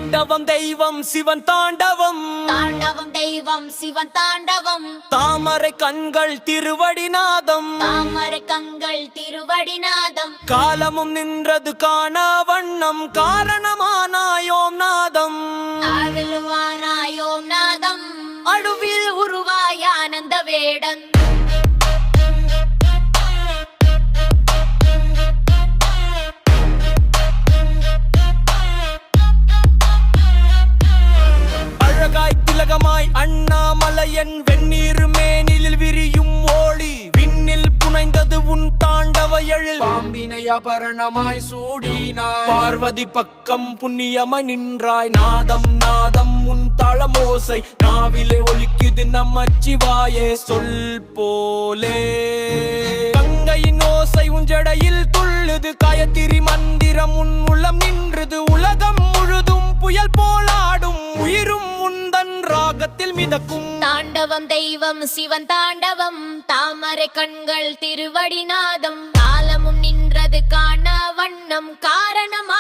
தாண்டவம் தெய்வம் சிவன் தாண்டவம், தாண்டவம் தெய்வம் சிவன் தாண்டவம். தாமரை கண்கள் திருவடிநாதம், தாமரை கண்கள் திருவடிநாதம். காலமும் நின்றது காண வண்ணம் காரணமானாயோம் நாதம். அருள்வானாயோம் நாதம். அழுவில் உருவாய ஆனந்த வேடன். அழகாய் திலகமாய் அண்ணாமலையன் வெந்நீர் மேனிலில் விரியும் ஓளி, விண்ணில் புனைந்தது உன் தாண்டவ எழில். பாம்பினை அபரணமாய் சூடினாய், பார்வதி பக்கம் புண்ணியமாய் நின்றாய். நாதம் நாதம் உன் தளமோசை, நாவிலே ஒலிக்குது நமச்சிவாயே சொல் போலே. கங்கையின் ஓசை உன் ஜடையில் துள்ளுது, காயத்திரி மந்திரம் உன் உள்ளம் நின்றது. உலகம் முழுதும் புயல் போலாடும், உயிரும் உந்தன் ராகத்தில் மிதக்கும். தாண்டவம் தெய்வம் சிவன் தாண்டவம். தாமரை கண்கள் திருவடிநாதம். காலமும் நின்றது காண வண்ணம் காரணம்